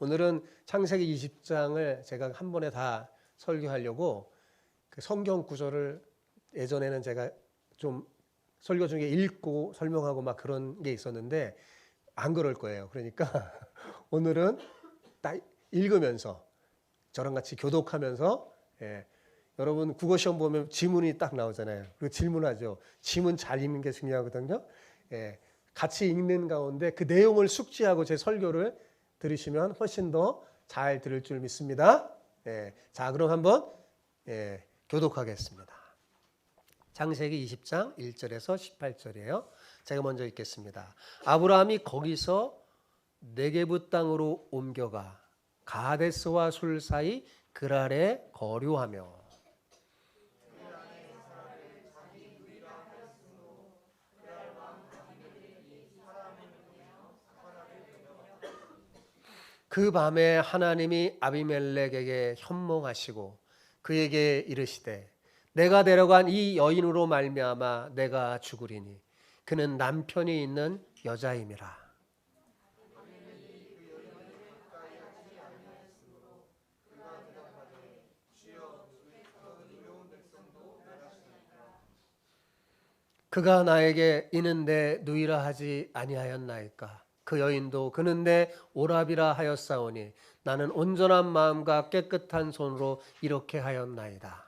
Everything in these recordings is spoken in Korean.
오늘은 창세기 20장을 제가 한 번에 다 설교하려고 그 성경 구절을 예전에는 제가 좀 설교 중에 읽고 설명하고 막 그런 게 있었는데 안 그럴 거예요. 그러니까 오늘은 딱 읽으면서 저랑 같이 교독하면서 여러분 국어 시험 보면 지문이 딱 나오잖아요. 그 질문하죠. 지문 잘 읽는 게 중요하거든요. 같이 읽는 가운데 그 내용을 숙지하고 제 설교를 들으시면 훨씬 더 잘 들을 줄 믿습니다. 자, 그럼 한번 교독하겠습니다. 창세기 20장 1절에서 18절이에요. 제가 먼저 읽겠습니다. 아브라함이 거기서 네게부 땅으로 옮겨가 가데스와 술 사이 그랄에 거류하며 그 밤에 하나님이 아비멜렉에게 현몽하시고 그에게 이르시되 내가 데려간 이 여인으로 말미암아 내가 죽으리니 그는 남편이 있는 여자임이라. 그가 나에게 이는 내 누이라 하지 아니하였나이까. 그 여인도 그는 내 오라비라 하였사오니 나는 온전한 마음과 깨끗한 손으로 이렇게 하였나이다.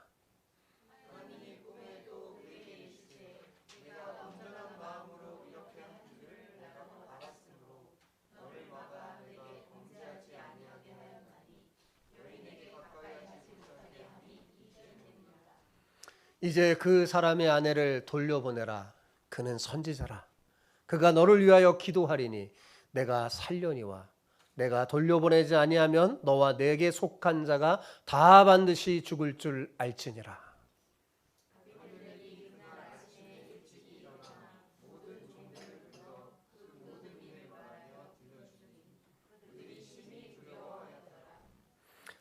이제 그 사람의 아내를 돌려보내라. 그는 선지자라. 그가 너를 위하여 기도하리니 내가 살려니와 내가 돌려보내지 아니하면 너와 내게 속한 자가 다 반드시 죽을 줄 알지니라.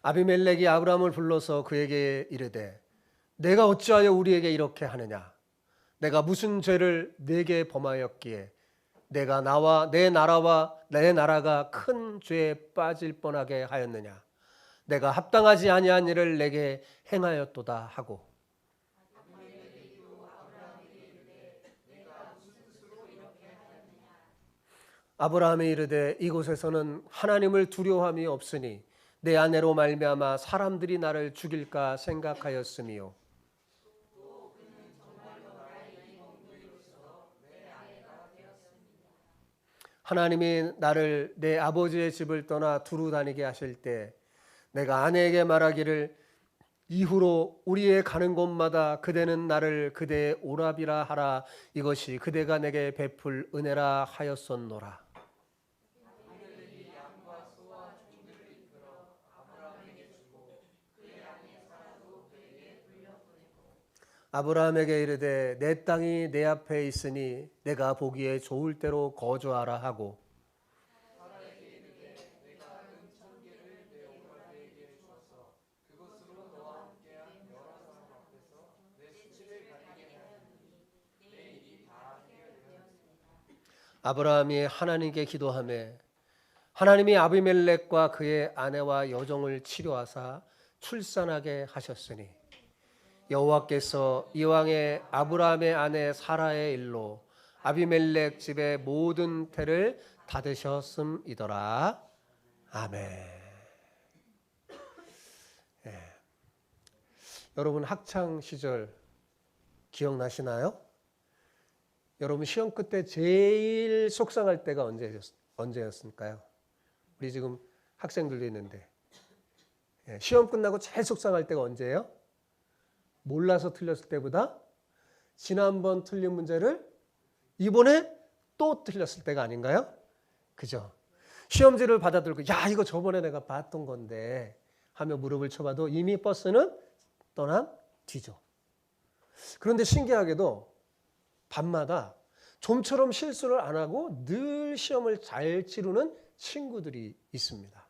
아비멜렉이 아브라함을 불러서 그에게 이르되 내가 어찌하여 우리에게 이렇게 하느냐? 내가 무슨 죄를 네게 범하였기에 내가 나와 내 나라와 내 나라가 큰 죄에 빠질 뻔하게 하였느냐? 내가 합당하지 아니한 일을 내게 행하였도다 하고 아브라함이 이르되 이곳에서는 하나님을 두려워함이 없으니 내 아내로 말미암아 사람들이 나를 죽일까 생각하였으며 하나님이 나를 내 아버지의 집을 떠나 두루 다니게 하실 때 내가 아내에게 말하기를 이후로 우리의 가는 곳마다 그대는 나를 그대의 오라비라 하라. 이것이 그대가 내게 베풀 은혜라 하였었노라. 아브라함에게 이르되 내 땅이 내 앞에 있으니 내가 보기에 좋을 대로 거주하라 하고 아브라함이 하나님께 기도하며 하나님이 아비멜렉과 그의 아내와 여종을 치료하사 출산하게 하셨으니 여호와께서 이왕에 아브라함의 아내 사라의 일로 아비멜렉 집의 모든 태를 닫으셨음이더라. 아멘. 여러분 학창 시절 기억나시나요? 여러분 시험 끝에 제일 속상할 때가 언제였을까요? 우리 지금 학생들도 있는데 시험 끝나고 제일 속상할 때가 언제예요? 몰라서 틀렸을 때보다 지난번 틀린 문제를 이번에 또 틀렸을 때가 아닌가요? 그죠? 시험지를 받아들고 야 이거 저번에 내가 봤던 건데 하며 무릎을 쳐봐도 이미 버스는 떠난 뒤죠. 그런데 신기하게도 밤마다 좀처럼 실수를 안 하고 늘 시험을 잘 치르는 친구들이 있습니다.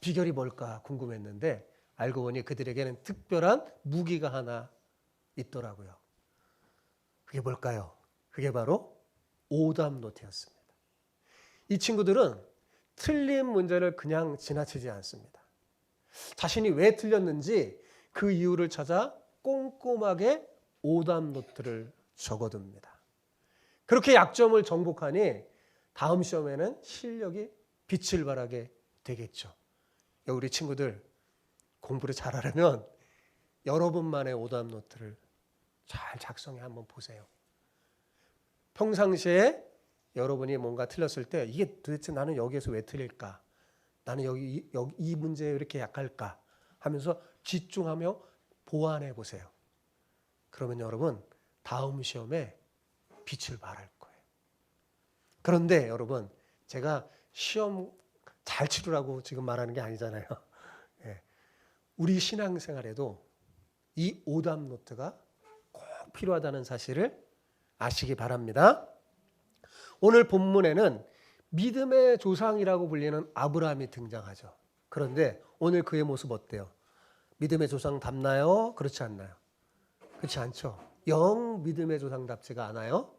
비결이 뭘까 궁금했는데 알고 보니 그들에게는 특별한 무기가 하나 있더라고요. 그게 뭘까요? 그게 바로 오답 노트였습니다. 이 친구들은 틀린 문제를 그냥 지나치지 않습니다. 자신이 왜 틀렸는지 그 이유를 찾아 꼼꼼하게 오답 노트를 적어둡니다. 그렇게 약점을 정복하니 다음 시험에는 실력이 빛을 발하게 되겠죠. 우리 친구들 공부를 잘하려면 여러분만의 오답 노트를 잘 작성해 한번 보세요. 평상시에 여러분이 뭔가 틀렸을 때 이게 도대체 나는 여기에서 왜 틀릴까? 나는 여기 이 문제에 왜 이렇게 약할까? 하면서 집중하며 보완해 보세요. 그러면 여러분 다음 시험에 빛을 발할 거예요. 그런데 여러분 제가 시험 잘 치르라고 지금 말하는 게 아니잖아요. 우리 신앙생활에도 이 오답 노트가 꼭 필요하다는 사실을 아시기 바랍니다. 오늘 본문에는 믿음의 조상이라고 불리는 아브라함이 등장하죠. 그런데 오늘 그의 모습 어때요? 믿음의 조상 닮나요? 그렇지 않나요? 그렇지 않죠. 영 믿음의 조상답지가 않아요.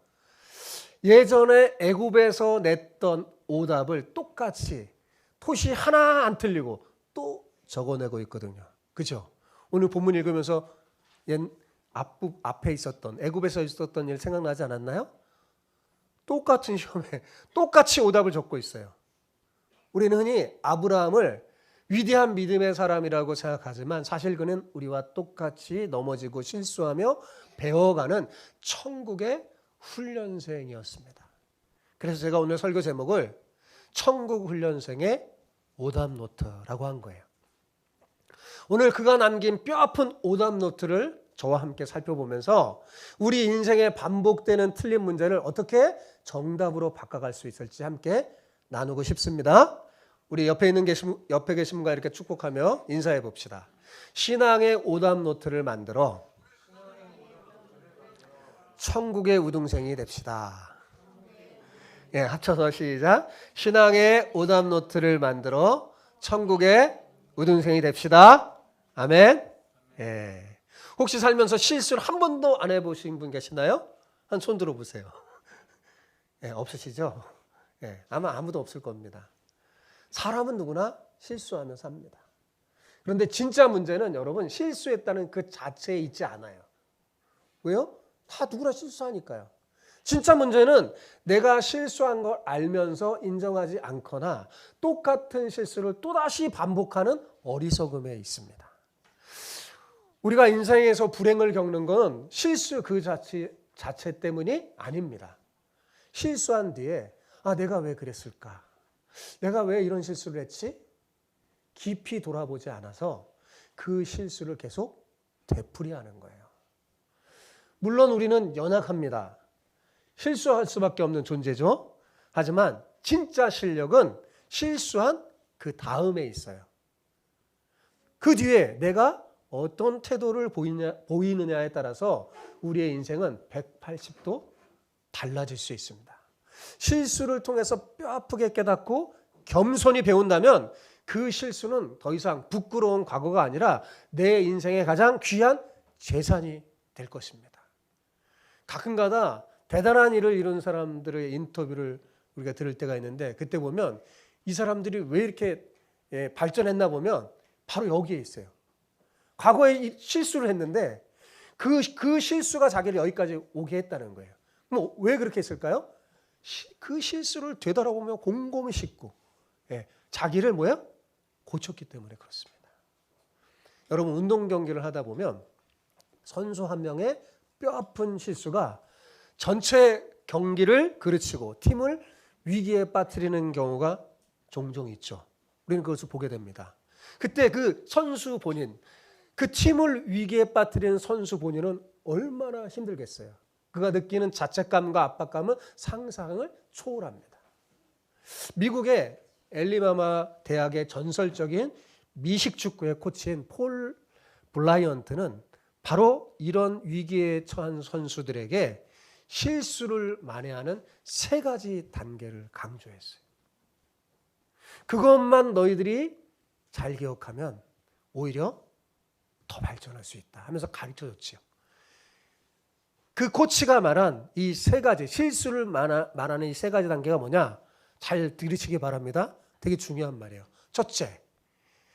예전에 애굽에서 냈던 오답을 똑같이 토시 하나 안 틀리고 또 적어내고 있거든요. 그죠? 오늘 본문 읽으면서 앞에 있었던 애굽에서 있었던 일 생각나지 않았나요? 똑같은 시험에 똑같이 오답을 적고 있어요. 우리는 흔히 아브라함을 위대한 믿음의 사람이라고 생각하지만 사실 그는 우리와 똑같이 넘어지고 실수하며 배워가는 천국의 훈련생이었습니다. 그래서 제가 오늘 설교 제목을 천국 훈련생의 오답 노트라고 한 거예요. 오늘 그가 남긴 뼈아픈 오답 노트를 저와 함께 살펴보면서 우리 인생에 반복되는 틀린 문제를 어떻게 정답으로 바꿔갈 수 있을지 함께 나누고 싶습니다. 우리 옆에 계신 분과 이렇게 축복하며 인사해 봅시다. 신앙의 오답 노트를 만들어 천국의 우등생이 됩시다. 예, 합쳐서 시작. 신앙의 오답 노트를 만들어 천국의 우등생이 됩시다. 아멘. 예. 혹시 살면서 실수를 한 번도 안 해보신 분 계시나요? 한 손 들어보세요. 예, 없으시죠? 예, 아마 아무도 없을 겁니다. 사람은 누구나 실수하며 삽니다. 그런데 진짜 문제는 여러분 실수했다는 그 자체에 있지 않아요. 왜요? 다 누구나 실수하니까요. 진짜 문제는 내가 실수한 걸 알면서 인정하지 않거나 똑같은 실수를 또다시 반복하는 어리석음에 있습니다. 우리가 인생에서 불행을 겪는 건 실수 그 자체 때문이 아닙니다. 실수한 뒤에 내가 왜 그랬을까? 내가 왜 이런 실수를 했지? 깊이 돌아보지 않아서 그 실수를 계속 되풀이하는 거예요. 물론 우리는 연약합니다. 실수할 수밖에 없는 존재죠. 하지만 진짜 실력은 실수한 그 다음에 있어요. 그 뒤에 내가 어떤 태도를 보이느냐에 따라서 우리의 인생은 180도 달라질 수 있습니다. 실수를 통해서 뼈아프게 깨닫고 겸손히 배운다면 그 실수는 더 이상 부끄러운 과거가 아니라 내 인생의 가장 귀한 재산이 될 것입니다. 가끔가다 대단한 일을 이룬 사람들의 인터뷰를 우리가 들을 때가 있는데 그때 보면 이 사람들이 왜 이렇게 발전했나 보면 바로 여기에 있어요. 과거에 실수를 했는데 그 실수가 자기를 여기까지 오게 했다는 거예요. 그럼 왜 그렇게 했을까요? 그 실수를 되돌아보며 곰곰이 씻고 자기를 고쳤기 때문에 그렇습니다. 여러분 운동 경기를 하다 보면 선수 한 명의 뼈아픈 실수가 전체 경기를 그르치고 팀을 위기에 빠뜨리는 경우가 종종 있죠. 우리는 그것을 보게 됩니다. 그때 그 선수 본인, 그 팀을 위기에 빠뜨리는 선수 본인은 얼마나 힘들겠어요. 그가 느끼는 자책감과 압박감은 상상을 초월합니다. 미국의 엘리바마 대학의 전설적인 미식축구의 코치인 폴 블라이언트는 바로 이런 위기에 처한 선수들에게 실수를 만회하는 3가지 단계를 강조했어요. 그것만 너희들이 잘 기억하면 오히려 더 발전할 수 있다 하면서 가르쳐줬지요. 그 코치가 말한 이 3가지 실수를 말하는 이 3가지 단계가 뭐냐? 잘 들으시기 바랍니다. 되게 중요한 말이에요. 첫째,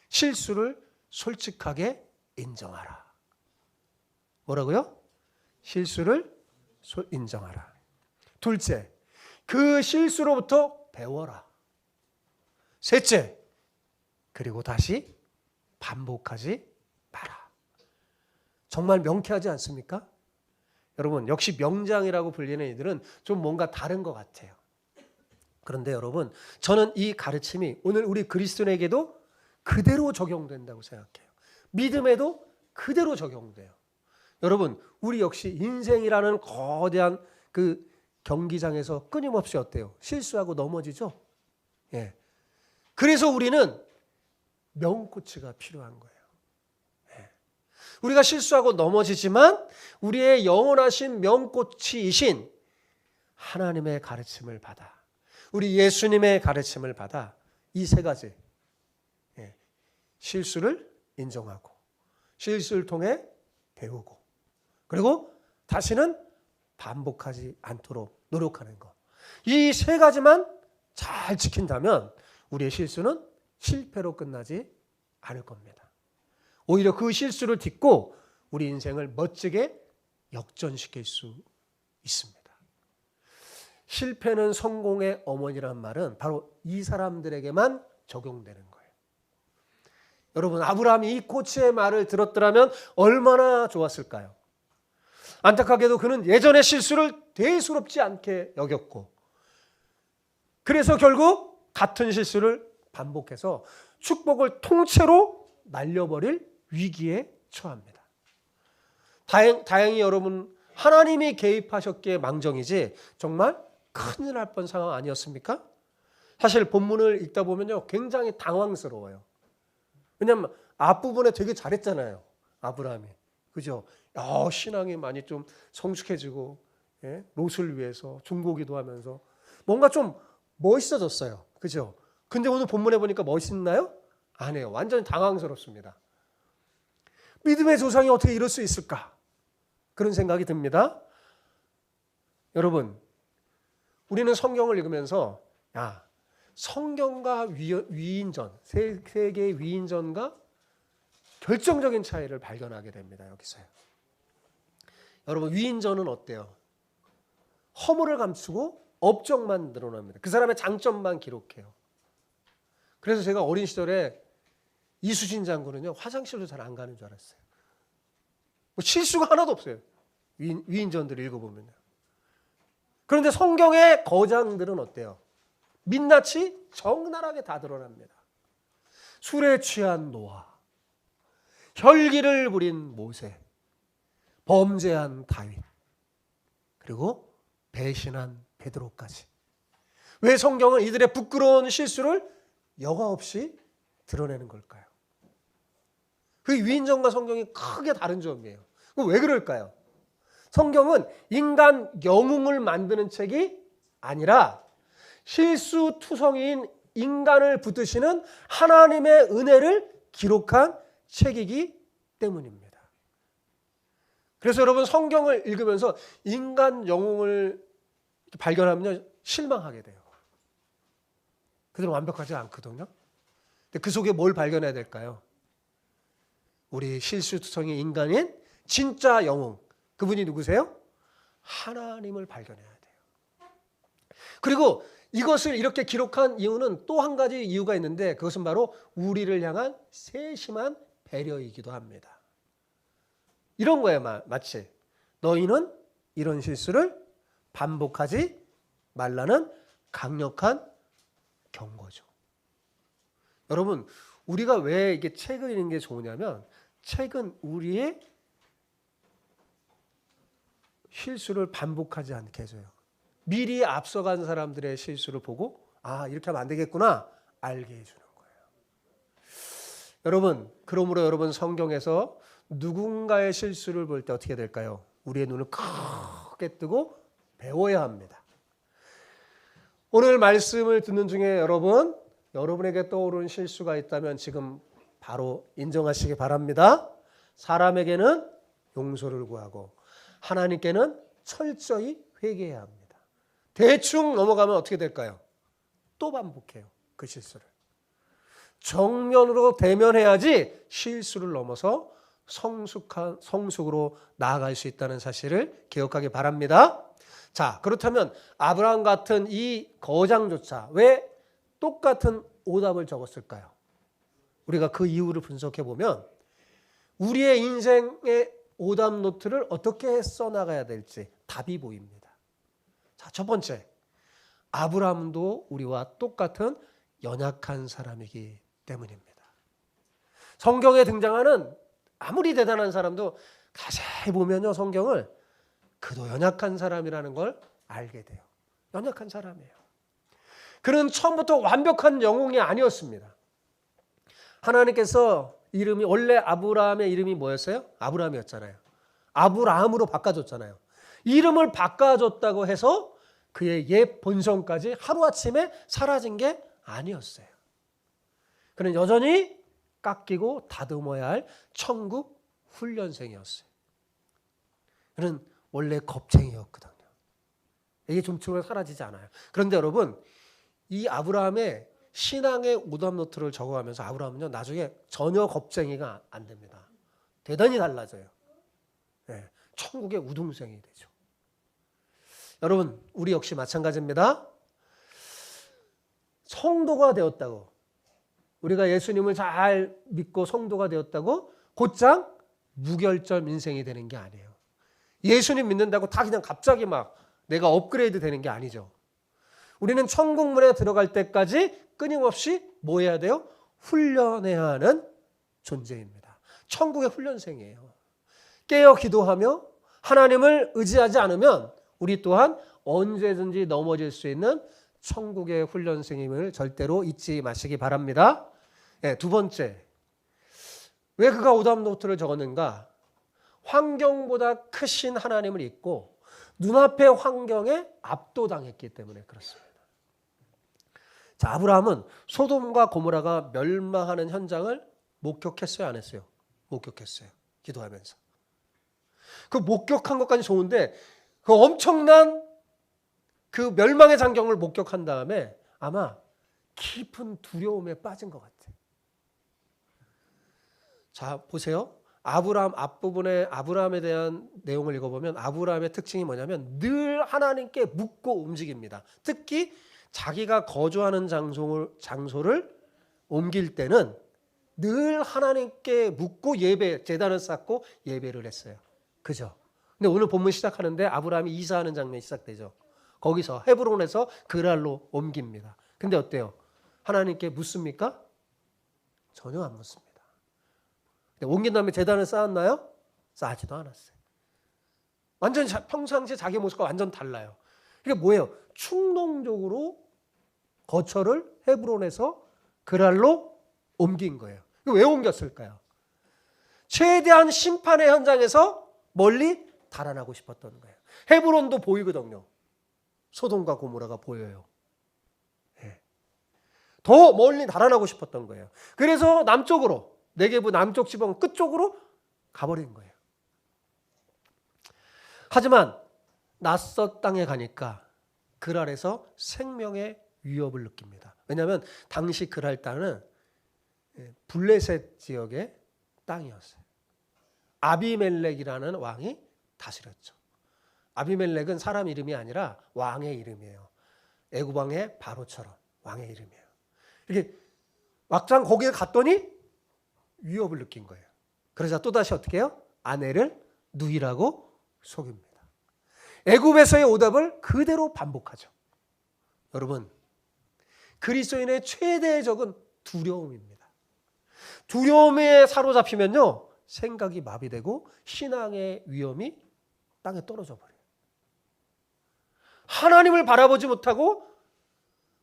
실수를 솔직하게 인정하라. 뭐라고요? 실수를 인정하라. 둘째, 그 실수로부터 배워라. 셋째, 그리고 다시 반복하지 마라. 정말 명쾌하지 않습니까? 여러분, 역시 명장이라고 불리는 이들은 좀 뭔가 다른 것 같아요. 그런데 여러분, 저는 이 가르침이 오늘 우리 그리스도인에게도 그대로 적용된다고 생각해요. 믿음에도 그대로 적용돼요. 여러분, 우리 역시 인생이라는 거대한 그 경기장에서 끊임없이 어때요? 실수하고 넘어지죠? 예. 그래서 우리는 명코치가 필요한 거예요. 예. 우리가 실수하고 넘어지지만 우리의 영원하신 명코치이신 하나님의 가르침을 받아, 우리 예수님의 가르침을 받아 이 세 가지, 예. 실수를 인정하고 실수를 통해 배우고 그리고 다시는 반복하지 않도록 노력하는 것. 이 세 가지만 잘 지킨다면 우리의 실수는 실패로 끝나지 않을 겁니다. 오히려 그 실수를 딛고 우리 인생을 멋지게 역전시킬 수 있습니다. 실패는 성공의 어머니라는 말은 바로 이 사람들에게만 적용되는 거예요. 여러분, 아브라함이 이 코치의 말을 들었더라면 얼마나 좋았을까요? 안타깝게도 그는 예전의 실수를 대수롭지 않게 여겼고, 그래서 결국 같은 실수를 반복해서 축복을 통째로 날려버릴 위기에 처합니다. 다행히 여러분, 하나님이 개입하셨기에 망정이지 정말 큰일 날 뻔 상황 아니었습니까? 사실 본문을 읽다 보면요, 굉장히 당황스러워요. 왜냐하면 앞부분에 되게 잘했잖아요, 아브라함이. 그죠? 신앙이 많이 좀 성숙해지고, 예? 롯을 위해서 중보기도 하면서 뭔가 좀 멋있어졌어요. 그죠? 근데 오늘 본문에 보니까 멋있나요? 아니에요. 완전히 당황스럽습니다. 믿음의 조상이 어떻게 이럴 수 있을까? 그런 생각이 듭니다. 여러분, 우리는 성경을 읽으면서 성경과 위인전, 세계의 위인전과 결정적인 차이를 발견하게 됩니다. 여기서요. 여러분, 위인전은 어때요? 허물을 감추고 업적만 드러납니다. 그 사람의 장점만 기록해요. 그래서 제가 어린 시절에 이수진 장군은요, 화장실도 잘 안 가는 줄 알았어요. 실수가 하나도 없어요. 위인전들을 읽어보면요. 그런데 성경의 거장들은 어때요? 민낯이 적나라하게 다 드러납니다. 술에 취한 노아, 혈기를 부린 모세, 범죄한 다윗, 그리고 배신한 베드로까지. 왜 성경은 이들의 부끄러운 실수를 여과 없이 드러내는 걸까요? 그 위인전과 성경이 크게 다른 점이에요. 왜 그럴까요? 성경은 인간 영웅을 만드는 책이 아니라 실수투성이인 인간을 붙드시는 하나님의 은혜를 기록한 책이기 때문입니다. 그래서 여러분, 성경을 읽으면서 인간 영웅을 발견하면 실망하게 돼요. 그들은 완벽하지 않거든요. 근데 그 속에 뭘 발견해야 될까요? 우리 실수투성이 인간인 진짜 영웅, 그분이 누구세요? 하나님을 발견해야 돼요. 그리고 이것을 이렇게 기록한 이유는 또 한 가지 이유가 있는데, 그것은 바로 우리를 향한 세심한 배려이기도 합니다. 이런 거예요. 마치 너희는 이런 실수를 반복하지 말라는 강력한 경고죠. 여러분, 우리가 왜 이게 책을 읽는 게 좋으냐면, 책은 우리의 실수를 반복하지 않게 해줘요. 미리 앞서간 사람들의 실수를 보고 이렇게 하면 안 되겠구나 알게 해주는 거예요. 여러분, 그러므로 여러분, 성경에서 누군가의 실수를 볼 때 어떻게 될까요? 우리의 눈을 크게 뜨고 배워야 합니다. 오늘 말씀을 듣는 중에 여러분에게 떠오르는 실수가 있다면 지금 바로 인정하시기 바랍니다. 사람에게는 용서를 구하고 하나님께는 철저히 회개해야 합니다. 대충 넘어가면 어떻게 될까요? 또 반복해요, 그 실수를. 정면으로 대면해야지 실수를 넘어서 성숙으로 나아갈 수 있다는 사실을 기억하기 바랍니다. 자, 그렇다면 아브라함 같은 이 거장조차 왜 똑같은 오답을 적었을까요? 우리가 그 이유를 분석해 보면 우리의 인생의 오답 노트를 어떻게 써나가야 될지 답이 보입니다. 자, 첫 번째, 아브라함도 우리와 똑같은 연약한 사람이기 때문입니다. 성경에 등장하는 아무리 대단한 사람도 자세히 보면요, 성경을 그도 연약한 사람이라는 걸 알게 돼요. 연약한 사람이에요. 그는 처음부터 완벽한 영웅이 아니었습니다. 하나님께서 이름이 원래 아브라함의 이름이 뭐였어요? 아브라함이었잖아요. 아브라함으로 바꿔줬잖아요. 이름을 바꿔줬다고 해서 그의 옛 본성까지 하루아침에 사라진 게 아니었어요. 그는 여전히 깎이고 다듬어야 할 천국 훈련생이었어요. 그는 원래 겁쟁이였거든요. 이게 좀처럼 사라지지 않아요. 그런데 여러분, 이 아브라함의 신앙의 오답 노트를 적어가면서 아브라함은요, 나중에 전혀 겁쟁이가 안 됩니다. 대단히 달라져요. 네, 천국의 우등생이 되죠. 여러분, 우리 역시 마찬가지입니다. 성도가 되었다고, 우리가 예수님을 잘 믿고 성도가 되었다고 곧장 무결점 인생이 되는 게 아니에요. 예수님 믿는다고 다 그냥 갑자기 막 내가 업그레이드 되는 게 아니죠. 우리는 천국문에 들어갈 때까지 끊임없이 뭐 해야 돼요? 훈련해야 하는 존재입니다. 천국의 훈련생이에요. 깨어 기도하며 하나님을 의지하지 않으면 우리 또한 언제든지 넘어질 수 있는 천국의 훈련생임을 절대로 잊지 마시기 바랍니다. 네, 두 번째, 왜 그가 오답 노트를 적었는가? 환경보다 크신 하나님을 잊고 눈앞의 환경에 압도당했기 때문에 그렇습니다. 자, 아브라함은 소돔과 고모라가 멸망하는 현장을 목격했어요, 안 했어요? 목격했어요. 기도하면서. 그 목격한 것까지 좋은데 그 엄청난 그 멸망의 장경을 목격한 다음에 아마 깊은 두려움에 빠진 것 같아요. 자, 보세요. 아브라함 앞부분에 아브라함에 대한 내용을 읽어보면 아브라함의 특징이 뭐냐면 늘 하나님께 묻고 움직입니다. 특히 자기가 거주하는 장소를 옮길 때는 늘 하나님께 묻고 제단을 쌓고 예배를 했어요. 그죠? 근데 오늘 본문 시작하는데 아브라함이 이사하는 장면이 시작되죠. 거기서 헤브론에서 그랄로 옮깁니다. 근데 어때요? 하나님께 묻습니까? 전혀 안 묻습니다. 옮긴 다음에 제단을 쌓았나요? 쌓지도 않았어요. 완전 평상시 자기 모습과 완전 달라요. 이게 뭐예요? 충동적으로 거처를 헤브론에서 그랄로 옮긴 거예요. 왜 옮겼을까요? 최대한 심판의 현장에서 멀리 달아나고 싶었던 거예요. 헤브론도 보이거든요. 소돔과 고모라가 보여요. 네. 더 멀리 달아나고 싶었던 거예요. 그래서 남쪽으로 네게부 남쪽 지방 끝쪽으로 가버린 거예요. 하지만 낯선 땅에 가니까 그랄에서 생명의 위협을 느낍니다. 왜냐하면 당시 그랄 땅은 블레셋 지역의 땅이었어요. 아비멜렉이라는 왕이 다스렸죠. 아비멜렉은 사람 이름이 아니라 왕의 이름이에요. 애굽 왕의 바로처럼 왕의 이름이에요. 이렇게 막상 거기에 갔더니 위협을 느낀 거예요. 그러자 또다시 어떻게 해요? 아내를 누이라고 속입니다. 애굽에서의 오답을 그대로 반복하죠. 여러분, 그리스도인의 최대의 적은 두려움입니다. 두려움에 사로잡히면요, 생각이 마비되고 신앙의 위험이 땅에 떨어져 버려요. 하나님을 바라보지 못하고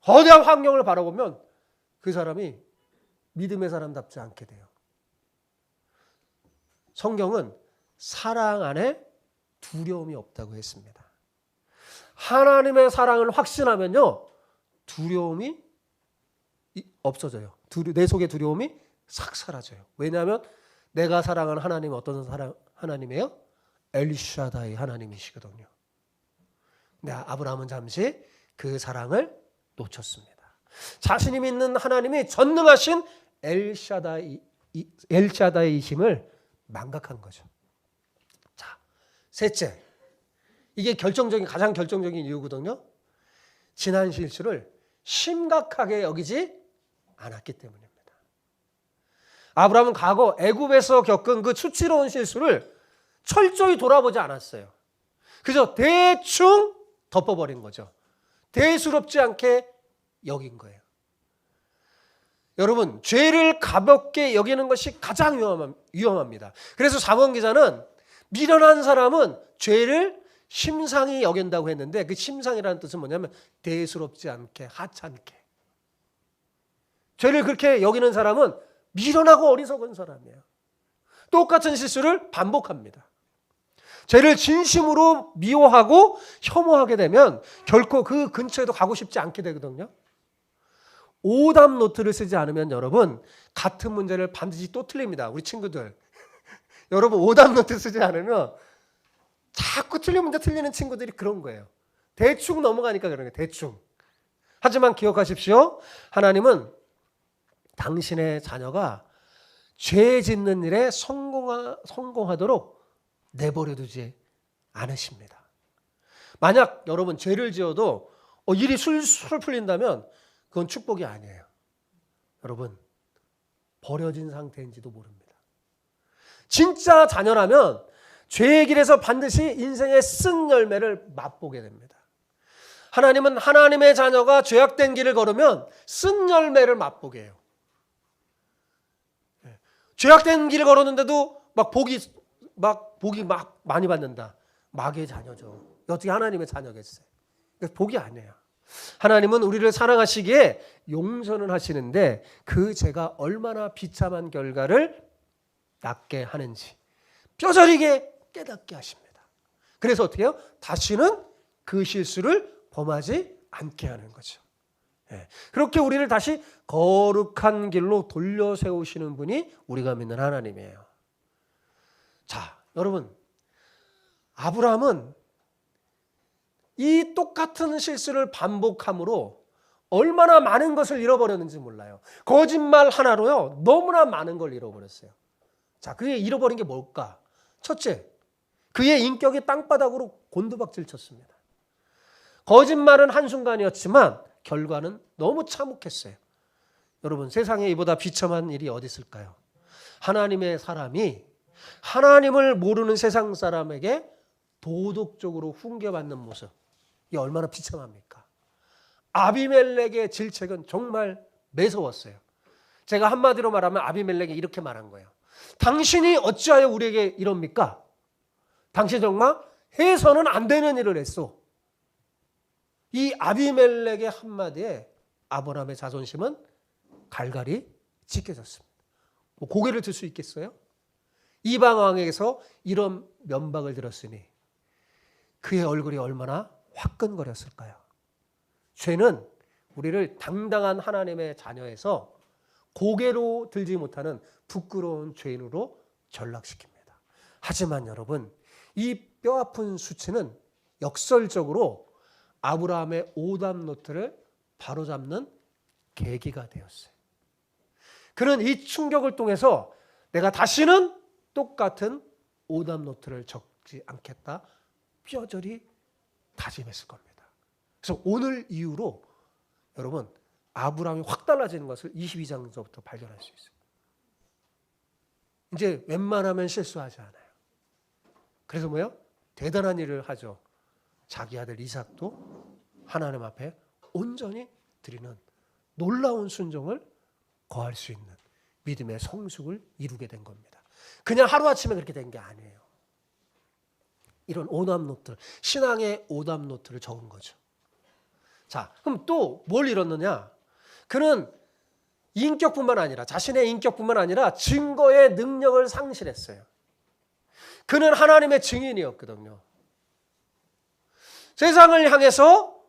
거대한 환경을 바라보면 그 사람이 믿음의 사람답지 않게 돼요. 성경은 사랑 안에 두려움이 없다고 했습니다. 하나님의 사랑을 확신하면요, 두려움이 없어져요. 내 속의 두려움이 싹 사라져요. 왜냐하면 내가 사랑하는 하나님은 어떤 하나님이에요? 엘샤다이 하나님이시거든요. 근데 아브라함은 잠시 그 사랑을 놓쳤습니다. 자신이 믿는 하나님이 전능하신 엘샤다이이심을 망각한 거죠. 자, 셋째, 이게 가장 결정적인 이유거든요. 지난 실수를 심각하게 여기지 않았기 때문입니다. 아브라함은 과거 애굽에서 겪은 그 수치로운 실수를 철저히 돌아보지 않았어요. 그저 대충 덮어버린 거죠. 대수롭지 않게 여긴 거예요. 여러분, 죄를 가볍게 여기는 것이 가장 위험합니다. 그래서 잠언 기자는 미련한 사람은 죄를 심상히 여긴다고 했는데, 그 심상이라는 뜻은 뭐냐면 대수롭지 않게, 하찮게. 죄를 그렇게 여기는 사람은 미련하고 어리석은 사람이에요. 똑같은 실수를 반복합니다. 죄를 진심으로 미워하고 혐오하게 되면 결코 그 근처에도 가고 싶지 않게 되거든요. 오답 노트를 쓰지 않으면 여러분, 같은 문제를 반드시 또 틀립니다. 우리 친구들. 여러분, 오답 노트 쓰지 않으면 자꾸 틀린 문제 틀리는 친구들이 그런 거예요. 대충 넘어가니까 그런 거예요. 대충. 하지만 기억하십시오. 하나님은 당신의 자녀가 죄 짓는 일에 성공하도록 내버려 두지 않으십니다. 만약 여러분 죄를 지어도 일이 술술 풀린다면 그건 축복이 아니에요. 여러분, 버려진 상태인지도 모릅니다. 진짜 자녀라면 죄의 길에서 반드시 인생의 쓴 열매를 맛보게 됩니다. 하나님은 하나님의 자녀가 죄악된 길을 걸으면 쓴 열매를 맛보게 해요. 죄악된 길을 걸었는데도 복이 많이 받는다. 마귀의 자녀죠. 어떻게 하나님의 자녀겠어요? 복이 아니에요. 하나님은 우리를 사랑하시기에 용서는 하시는데 그 죄가 얼마나 비참한 결과를 낳게 하는지 뼈저리게 깨닫게 하십니다. 그래서 어떻게 해요? 다시는 그 실수를 범하지 않게 하는 거죠. 그렇게 우리를 다시 거룩한 길로 돌려 세우시는 분이 우리가 믿는 하나님이에요. 자, 여러분, 아브라함은 이 똑같은 실수를 반복함으로 얼마나 많은 것을 잃어버렸는지 몰라요. 거짓말 하나로요, 너무나 많은 걸 잃어버렸어요. 자, 그게 잃어버린 게 뭘까? 첫째, 그의 인격이 땅바닥으로 곤두박질 쳤습니다. 거짓말은 한순간이었지만 결과는 너무 참혹했어요. 여러분, 세상에 이보다 비참한 일이 어디 있을까요? 하나님의 사람이 하나님을 모르는 세상 사람에게 도덕적으로 훈계받는 모습, 이 얼마나 비참합니까? 아비멜렉의 질책은 정말 매서웠어요. 제가 한마디로 말하면 아비멜렉이 이렇게 말한 거예요. 당신이 어찌하여 우리에게 이럽니까? 당신 정말 해서는 안 되는 일을 했어. 이 아비멜렉의 한마디에 아브라함의 자존심은 갈갈이 찢겨졌습니다. 고개를 들 수 있겠어요? 이방 왕에게서 이런 면박을 들었으니 그의 얼굴이 얼마나 화끈거렸을까요? 죄는 우리를 당당한 하나님의 자녀에서 고개로 들지 못하는 부끄러운 죄인으로 전락시킵니다. 하지만 여러분, 이 뼈아픈 수치는 역설적으로 아브라함의 오답 노트를 바로잡는 계기가 되었어요. 그는 이 충격을 통해서 내가 다시는 똑같은 오답 노트를 적지 않겠다 뼈저리 다짐했을 겁니다. 그래서 오늘 이후로 여러분, 아브라함이 확 달라지는 것을 22장부터 발견할 수 있어요. 이제 웬만하면 실수하지 않아요. 그래서 뭐예요? 대단한 일을 하죠. 자기 아들 이삭도 하나님 앞에 온전히 드리는 놀라운 순종을 거할 수 있는 믿음의 성숙을 이루게 된 겁니다. 그냥 하루아침에 그렇게 된 게 아니에요. 이런 오답 노트, 신앙의 오답 노트를 적은 거죠. 자, 그럼 또 뭘 잃었느냐? 그는 인격뿐만 아니라, 자신의 인격뿐만 아니라 증거의 능력을 상실했어요. 그는 하나님의 증인이었거든요. 세상을 향해서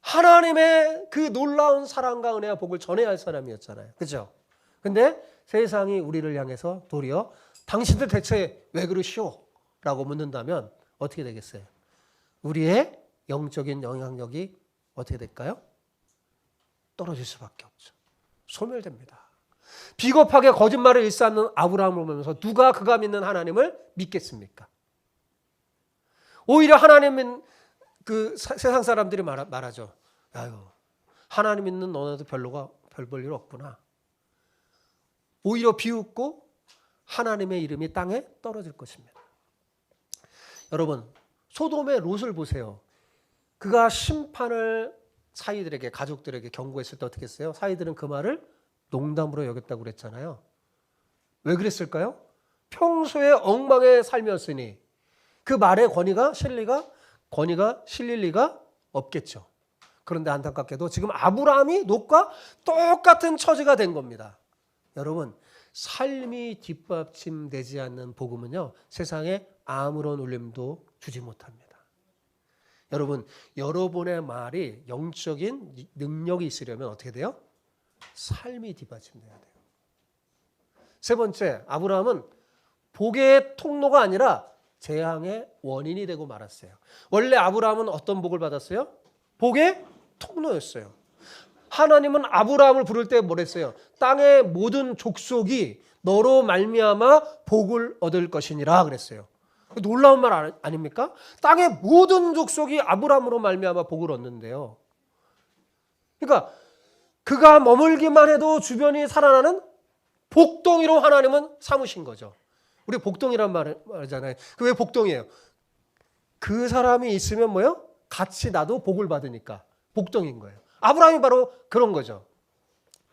하나님의 그 놀라운 사랑과 은혜와 복을 전해야 할 사람이었잖아요. 그죠? 근데 세상이 우리를 향해서 도리어 당신들 대체 왜 그러시오? 라고 묻는다면 어떻게 되겠어요? 우리의 영적인 영향력이 어떻게 될까요? 떨어질 수밖에 없죠. 소멸됩니다. 비겁하게 거짓말을 일삼는 아브라함을 보면서 누가 그가 믿는 하나님을 믿겠습니까? 오히려 하나님은 그 세상 사람들이 말하죠. 아유, 하나님 믿는 너네도 별 볼 일 없구나. 오히려 비웃고 하나님의 이름이 땅에 떨어질 것입니다. 여러분, 소돔의 롯을 보세요. 그가 심판을 사이들에게, 가족들에게 경고했을 때 어떻게 했어요? 사이들은 그 말을 농담으로 여겼다고 그랬잖아요. 왜 그랬을까요? 평소에 엉망의 삶이었으니 그 말에 권위가 실릴 리가 없겠죠. 그런데 안타깝게도 지금 아브라함이 롯과 똑같은 처지가 된 겁니다. 여러분, 삶이 뒷받침되지 않는 복음은요, 세상에 아무런 울림도 주지 못합니다. 여러분, 여러분의 말이 영적인 능력이 있으려면 어떻게 돼요? 삶이 뒷받침돼야 돼요. 세 번째, 아브라함은 복의 통로가 아니라 재앙의 원인이 되고 말았어요. 원래 아브라함은 어떤 복을 받았어요? 복의 통로였어요. 하나님은 아브라함을 부를 때 뭐랬어요? 땅의 모든 족속이 너로 말미암아 복을 얻을 것이니라 그랬어요. 놀라운 말 아닙니까? 땅의 모든 족속이 아브라함으로 말미암아 복을 얻는데요. 그러니까 그가 머물기만 해도 주변이 살아나는 복덩이로 하나님은 삼으신 거죠. 우리 복덩이란 말이잖아요. 그 왜 복덩이에요? 그 사람이 있으면 뭐예요? 같이 나도 복을 받으니까 복덩이인 거예요. 아브라함이 바로 그런 거죠.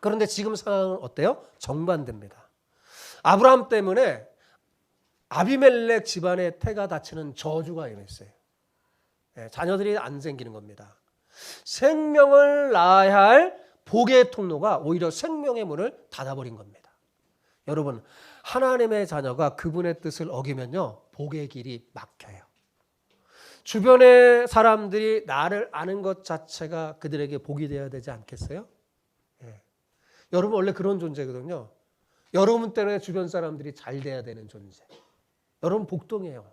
그런데 지금 상황은 어때요? 정반대입니다. 아브라함 때문에 아비멜렉 집안에 태가 다치는 저주가 임했어요. 자녀들이 안 생기는 겁니다. 생명을 낳아야 할 복의 통로가 오히려 생명의 문을 닫아버린 겁니다. 여러분, 하나님의 자녀가 그분의 뜻을 어기면요, 복의 길이 막혀요. 주변의 사람들이 나를 아는 것 자체가 그들에게 복이 되어야 되지 않겠어요? 여러분, 원래 그런 존재거든요. 여러분 때문에 주변 사람들이 잘 돼야 되는 존재. 여러분, 복동이에요.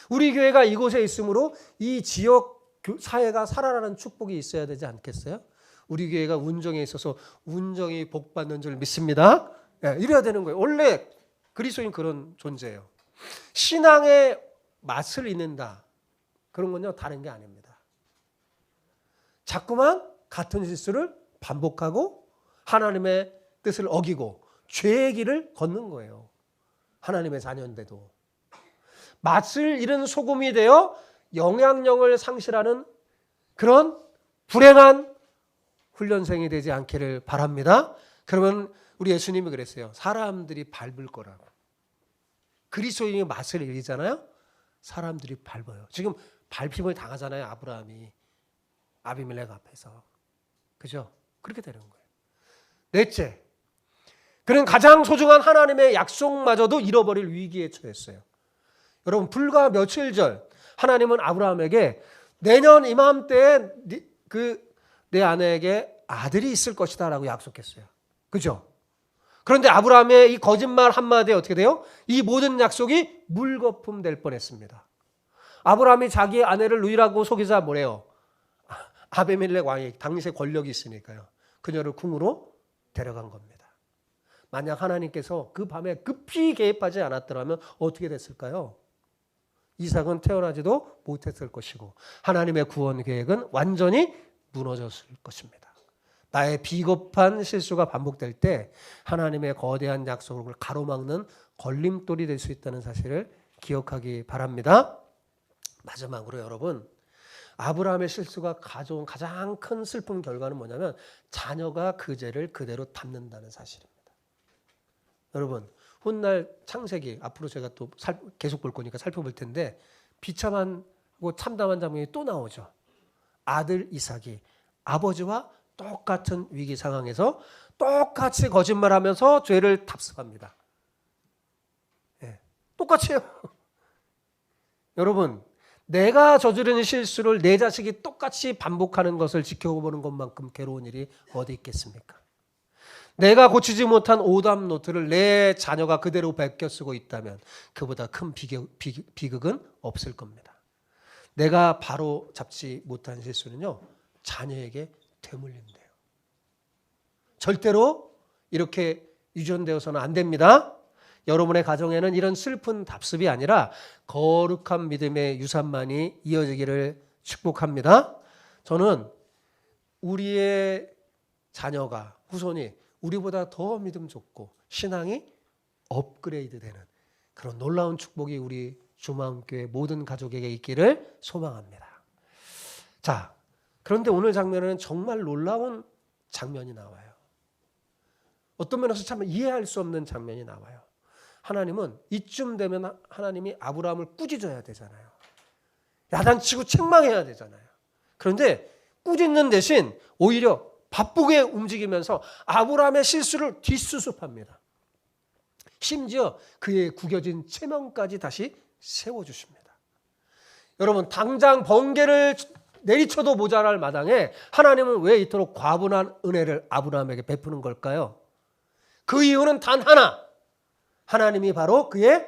우리 교회가 이곳에 있으므로 이 지역 사회가 살아나는 축복이 있어야 되지 않겠어요? 우리 교회가 운정에 있어서 운정이 복받는 줄 믿습니다. 이래야 되는 거예요. 원래 그리스도인 그런 존재예요. 신앙의 맛을 잇는다. 그런 건요, 다른 게 아닙니다. 자꾸만 같은 실수를 반복하고 하나님의 뜻을 어기고 죄의 길을 걷는 거예요. 하나님의 자녀인데도. 맛을 잃은 소금이 되어 영향력을 상실하는 그런 불행한 훈련생이 되지 않기를 바랍니다. 그러면 우리 예수님이 그랬어요. 사람들이 밟을 거라고. 그리스도인이 맛을 잃잖아요. 사람들이 밟아요. 지금 밟힘을 당하잖아요. 아브라함이 아비멜렉 앞에서. 그죠? 그렇게 되는 거예요. 넷째, 그는 가장 소중한 하나님의 약속마저도 잃어버릴 위기에 처했어요. 여러분, 불과 며칠 전 하나님은 아브라함에게 내년 이맘때에 내 아내에게 아들이 있을 것이다 라고 약속했어요. 그죠? 그런데 아브라함의 이 거짓말 한마디에 어떻게 돼요? 이 모든 약속이 물거품 될 뻔했습니다. 아브라함이 자기 아내를 누이라고 속이자 뭐래요? 아비멜렉 왕이 당시에 권력이 있으니까요. 그녀를 궁으로 데려간 겁니다. 만약 하나님께서 그 밤에 급히 개입하지 않았더라면 어떻게 됐을까요? 이삭은 태어나지도 못했을 것이고 하나님의 구원 계획은 완전히 무너졌을 것입니다. 나의 비겁한 실수가 반복될 때 하나님의 거대한 약속을 가로막는 걸림돌이 될 수 있다는 사실을 기억하기 바랍니다. 마지막으로 여러분, 아브라함의 실수가 가져온 가장 큰 슬픈 결과는 뭐냐면 자녀가 그 죄를 그대로 담는다는 사실입니다. 여러분, 훗날 창세기 앞으로 제가 또 계속 볼 거니까 살펴볼 텐데 비참하고 참담한 장면이 또 나오죠. 아들 이삭이 아버지와 똑같은 위기 상황에서 똑같이 거짓말하면서 죄를 답습합니다. 똑같이 해요. 여러분, 내가 저지른 실수를 내 자식이 똑같이 반복하는 것을 지켜보는 것만큼 괴로운 일이 어디 있겠습니까? 내가 고치지 못한 오답 노트를 내 자녀가 그대로 베껴 쓰고 있다면 그보다 큰 비극은 없을 겁니다. 내가 바로 잡지 못한 실수는요, 자녀에게 되물린대요. 절대로 이렇게 유전되어서는 안 됩니다. 여러분의 가정에는 이런 슬픈 답습이 아니라 거룩한 믿음의 유산만이 이어지기를 축복합니다. 저는 우리의 자녀가, 후손이 우리보다 더 믿음 좋고 신앙이 업그레이드 되는 그런 놀라운 축복이 우리 주마음교회 모든 가족에게 있기를 소망합니다. 자, 그런데 오늘 장면에는 정말 놀라운 장면이 나와요. 어떤 면에서 참 이해할 수 없는 장면이 나와요. 하나님은 이쯤 되면 하나님이 아브라함을 꾸짖어야 되잖아요. 야단치고 책망해야 되잖아요. 그런데 꾸짖는 대신 오히려 바쁘게 움직이면서 아브라함의 실수를 뒷수습합니다. 심지어 그의 구겨진 체면까지 다시 세워주십니다. 여러분, 당장 번개를 내리쳐도 모자랄 마당에 하나님은 왜 이토록 과분한 은혜를 아브라함에게 베푸는 걸까요? 그 이유는 단 하나, 하나님이 바로 그의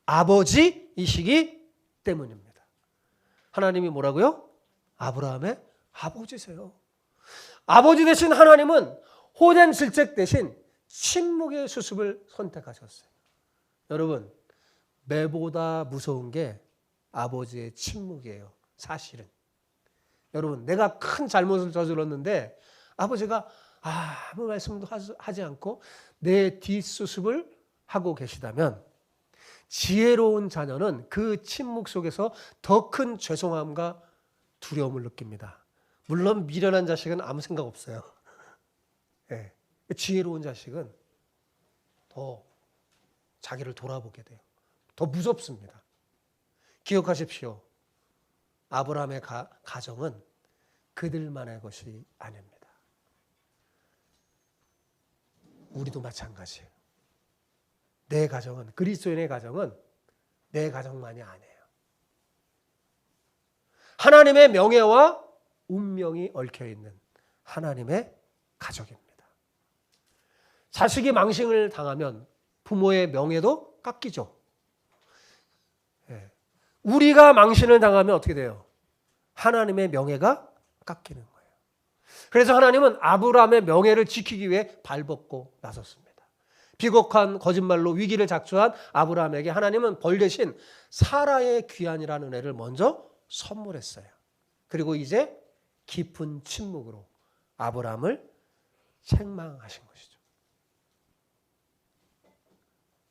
아버지이시기 때문입니다. 하나님이 뭐라고요? 아브라함의 아버지세요. 아버지 되신 하나님은 호된 질책 대신 침묵의 수습을 선택하셨어요. 여러분, 매보다 무서운 게 아버지의 침묵이에요. 사실은. 여러분, 내가 큰 잘못을 저질렀는데 아버지가 아무 말씀도 하지 않고 내 뒷수습을 하고 계시다면 지혜로운 자녀는 그 침묵 속에서 더 큰 죄송함과 두려움을 느낍니다. 물론 미련한 자식은 아무 생각 없어요. 네. 지혜로운 자식은 더 자기를 돌아보게 돼요. 더 무섭습니다. 기억하십시오. 아브라함의 가정은 그들만의 것이 아닙니다. 우리도 마찬가지예요. 내 가정은, 그리스도인의 가정은 내 가정만이 아니에요. 하나님의 명예와 운명이 얽혀있는 하나님의 가족입니다. 자식이 망신을 당하면 부모의 명예도 깎이죠. 우리가 망신을 당하면 어떻게 돼요? 하나님의 명예가 깎이는 거예요. 그래서 하나님은 아브라함의 명예를 지키기 위해 발벗고 나섰습니다. 비겁한 거짓말로 위기를 작초한 아브라함에게 하나님은 벌 대신 사라의 귀환이라는 은혜를 먼저 선물했어요. 그리고 이제 깊은 침묵으로 아브라함을 책망하신 것이죠.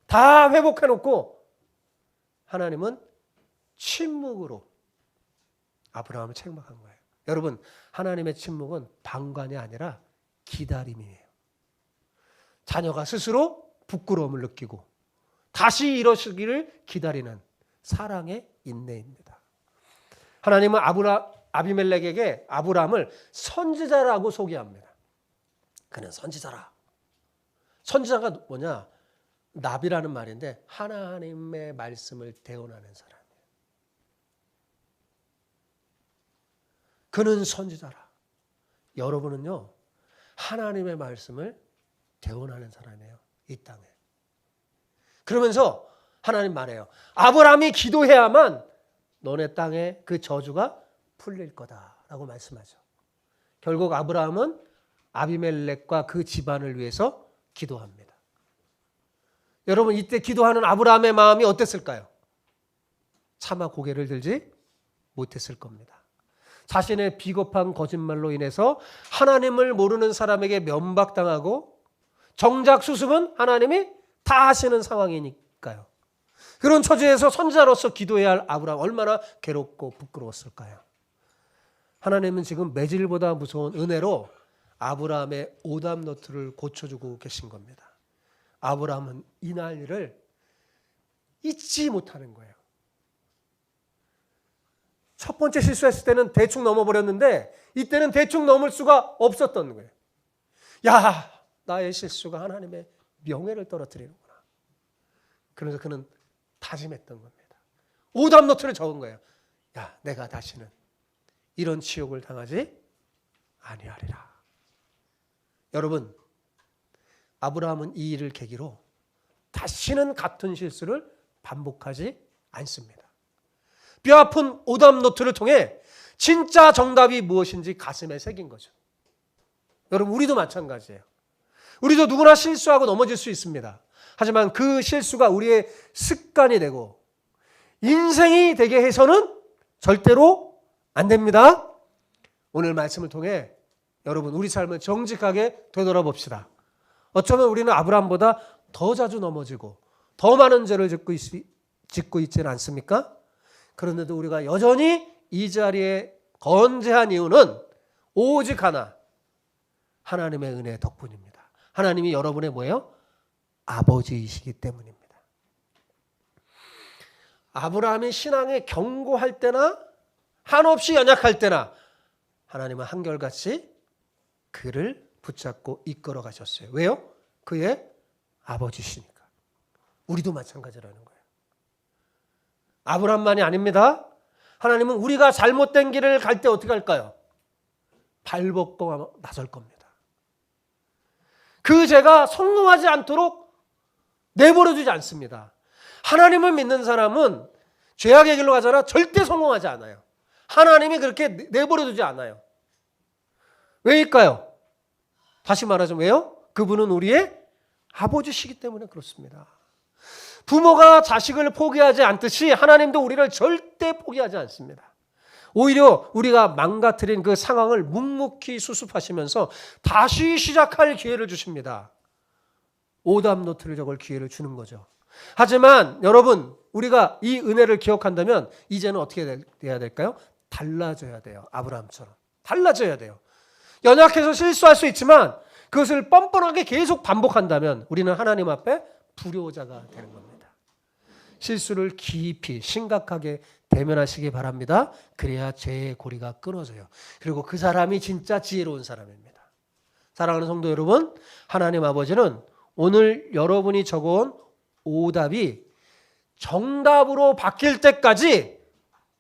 다 회복해놓고 하나님은 침묵으로 아브라함을 책망한 거예요. 여러분, 하나님의 침묵은 방관이 아니라 기다림이에요. 자녀가 스스로 부끄러움을 느끼고 다시 일어서기를 기다리는 사랑의 인내입니다. 하나님은 아비멜렉에게 아브라함을 선지자라고 소개합니다. 그는 선지자라. 선지자가 뭐냐? 나비라는 말인데 하나님의 말씀을 대언하는 사람이에요. 그는 선지자라. 여러분은요, 하나님의 말씀을 대언하는 사람이에요. 이 땅에. 그러면서 하나님 말해요. 아브라함이 기도해야만 너네 땅에 그 저주가 풀릴 거다라고 말씀하죠. 결국 아브라함은 아비멜렉과 그 집안을 위해서 기도합니다. 여러분, 이때 기도하는 아브라함의 마음이 어땠을까요? 차마 고개를 들지 못했을 겁니다. 자신의 비겁한 거짓말로 인해서 하나님을 모르는 사람에게 면박당하고 정작 수습은 하나님이 다 하시는 상황이니까요. 그런 처지에서 선지자로서 기도해야 할 아브라함 얼마나 괴롭고 부끄러웠을까요? 하나님은 지금 매질보다 무서운 은혜로 아브라함의 오답노트를 고쳐주고 계신 겁니다. 아브라함은 이날 일을 잊지 못하는 거예요. 첫 번째 실수했을 때는 대충 넘어버렸는데 이때는 대충 넘을 수가 없었던 거예요. 야, 나의 실수가 하나님의 명예를 떨어뜨리는구나. 그래서 그는 다짐했던 겁니다. 오답노트를 적은 거예요. 야, 내가 다시는 이런 치욕을 당하지 아니하리라. 여러분, 아브라함은 이 일을 계기로 다시는 같은 실수를 반복하지 않습니다. 뼈아픈 오답노트를 통해 진짜 정답이 무엇인지 가슴에 새긴 거죠. 여러분, 우리도 마찬가지예요. 우리도 누구나 실수하고 넘어질 수 있습니다. 하지만 그 실수가 우리의 습관이 되고 인생이 되게 해서는 절대로 안 됩니다. 오늘 말씀을 통해 여러분 우리 삶을 정직하게 되돌아봅시다. 어쩌면 우리는 아브라함보다 더 자주 넘어지고 더 많은 죄를 짓고 있지는 않습니까? 그런데도 우리가 여전히 이 자리에 건재한 이유는 오직 하나, 하나님의 은혜 덕분입니다. 하나님이 여러분의 뭐예요? 아버지이시기 때문입니다. 아브라함이 신앙에 견고할 때나 한없이 연약할 때나 하나님은 한결같이 그를 붙잡고 이끌어 가셨어요. 왜요? 그의 아버지시니까. 우리도 마찬가지라는 거예요. 아브라함만이 아닙니다. 하나님은 우리가 잘못된 길을 갈 때 어떻게 할까요? 발벗고 나설 겁니다. 그 죄가 성공하지 않도록 내버려두지 않습니다. 하나님을 믿는 사람은 죄악의 길로 가잖아 절대 성공하지 않아요. 하나님이 그렇게 내버려두지 않아요. 왜일까요? 다시 말하자면 왜요? 그분은 우리의 아버지시기 때문에 그렇습니다. 부모가 자식을 포기하지 않듯이 하나님도 우리를 절대 포기하지 않습니다. 오히려 우리가 망가뜨린 그 상황을 묵묵히 수습하시면서 다시 시작할 기회를 주십니다. 오답노트를 적을 기회를 주는 거죠. 하지만 여러분 우리가 이 은혜를 기억한다면 이제는 어떻게 돼야 될까요? 달라져야 돼요. 아브라함처럼 달라져야 돼요. 연약해서 실수할 수 있지만 그것을 뻔뻔하게 계속 반복한다면 우리는 하나님 앞에 불효자가 되는 겁니다. 실수를 깊이 심각하게 대면하시기 바랍니다. 그래야 죄의 고리가 끊어져요. 그리고 그 사람이 진짜 지혜로운 사람입니다. 사랑하는 성도 여러분, 하나님 아버지는 오늘 여러분이 적어온 오답이 정답으로 바뀔 때까지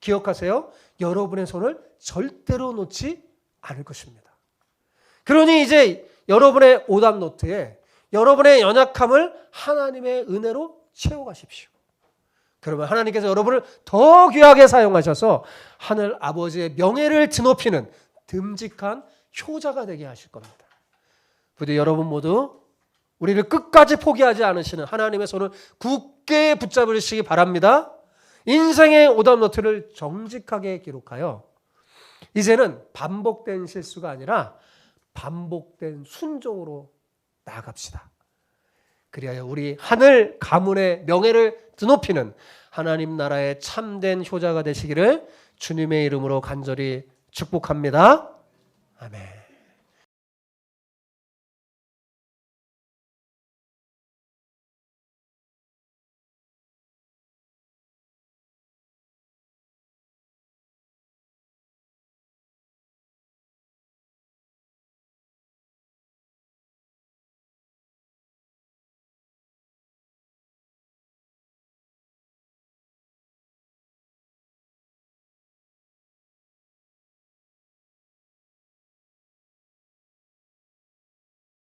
기억하세요. 여러분의 손을 절대로 놓지 않을 것입니다. 그러니 이제 여러분의 오답 노트에 여러분의 연약함을 하나님의 은혜로 채워가십시오. 그러면 하나님께서 여러분을 더 귀하게 사용하셔서 하늘 아버지의 명예를 드높이는 듬직한 효자가 되게 하실 겁니다. 부디 여러분 모두 우리를 끝까지 포기하지 않으시는 하나님의 손을 굳게 붙잡으시기 바랍니다. 인생의 오답노트를 정직하게 기록하여 이제는 반복된 실수가 아니라 반복된 순종으로 나아갑시다. 그리하여 우리 하늘 가문의 명예를 드높이는 하나님 나라의 참된 효자가 되시기를 주님의 이름으로 간절히 축복합니다. 아멘.